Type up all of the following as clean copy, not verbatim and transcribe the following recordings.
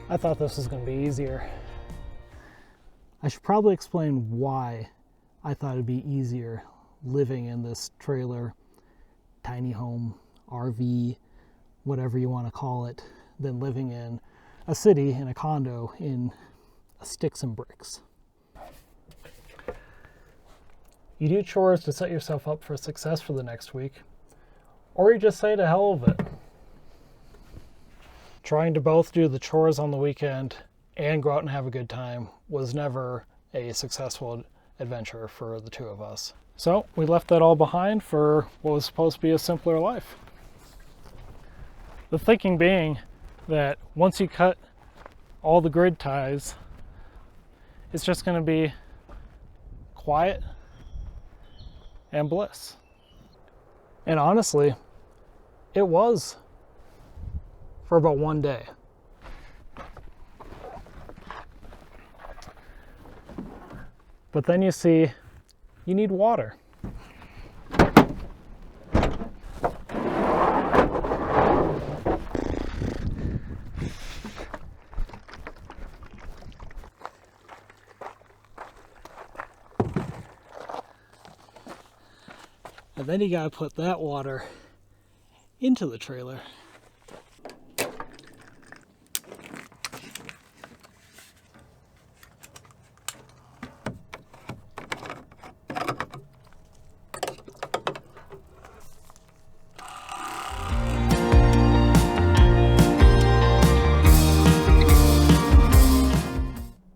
I thought this was going to be easier. I should probably explain why I thought it'd be easier living in this trailer, tiny home, RV, whatever you want to call it, than living in a city, in a condo, in sticks and bricks. You do chores to set yourself up for success for the next week, or you just say to hell of it. Trying to both do the chores on the weekend and go out and have a good time was never a successful adventure for the two of us. So we left that all behind for what was supposed to be a simpler life. The thinking being that once you cut all the grid ties, it's just going to be quiet and bliss. And honestly, it was for about one day. But then you see, you need water. And then you gotta put that water into the trailer.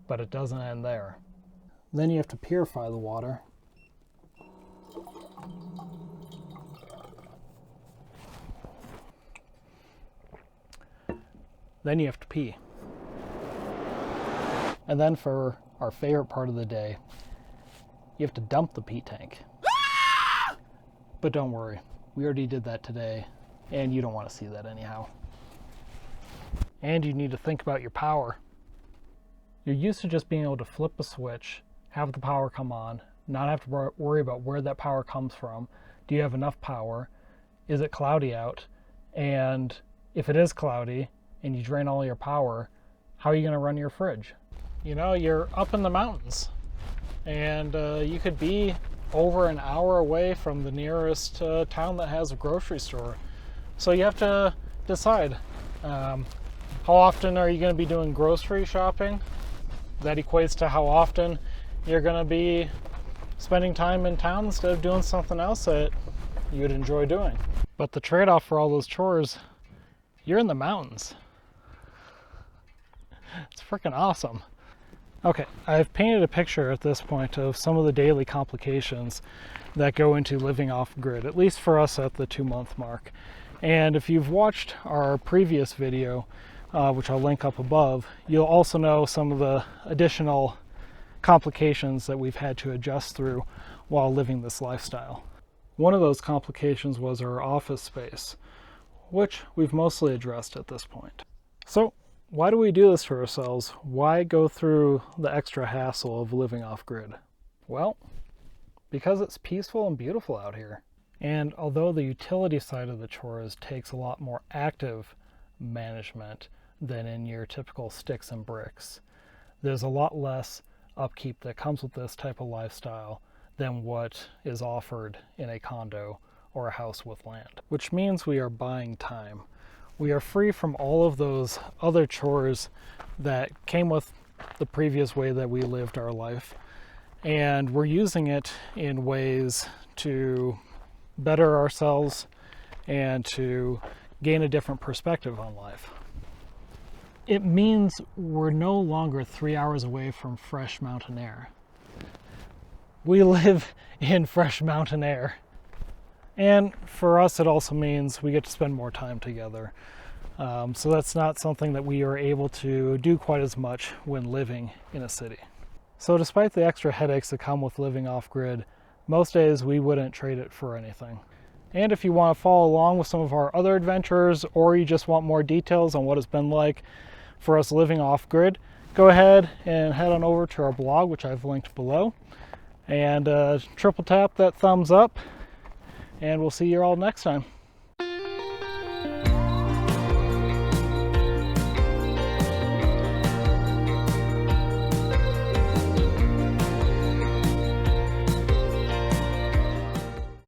But it doesn't end there. Then you have to purify the water. Then you have to pee. And then for our favorite part of the day, you have to dump the pee tank. But don't worry, we already did that today, and you don't want to see that anyhow. And you need to think about your power. You're used to just being able to flip a switch, have the power come on, not have to worry about where that power comes from. Do you have enough power? Is it cloudy out? And if it is cloudy and you drain all your power, how are you going to run your fridge? You know, you're up in the mountains and you could be over an hour away from the nearest town that has a grocery store. So you have to decide, how often are you going to be doing grocery shopping? That equates to how often you're going to be spending time in town instead of doing something else that you would enjoy doing. But the trade-off for all those chores, you're in the mountains. It's freaking awesome. Okay, I've painted a picture at this point of some of the daily complications that go into living off grid, at least for us at the 2-month mark. And if you've watched our previous video, which I'll link up above, you'll also know some of the additional complications that we've had to adjust through while living this lifestyle. One of those complications was our office space, which we've mostly addressed at this point. So why do we do this for ourselves? Why go through the extra hassle of living off grid? Well, because it's peaceful and beautiful out here. And although the utility side of the chores takes a lot more active management than in your typical sticks and bricks, there's a lot less upkeep that comes with this type of lifestyle than what is offered in a condo or a house with land, which means we are buying time. We are free from all of those other chores that came with the previous way that we lived our life, and we're using it in ways to better ourselves and to gain a different perspective on life. It means we're no longer 3 hours away from fresh mountain air. We live in fresh mountain air. And for us, it also means we get to spend more time together. So that's not something that we are able to do quite as much when living in a city. So despite the extra headaches that come with living off-grid, most days we wouldn't trade it for anything. And if you want to follow along with some of our other adventures, or you just want more details on what it's been like for us living off-grid, go ahead and head on over to our blog, which I've linked below, and triple tap that thumbs up and we'll see you all next time.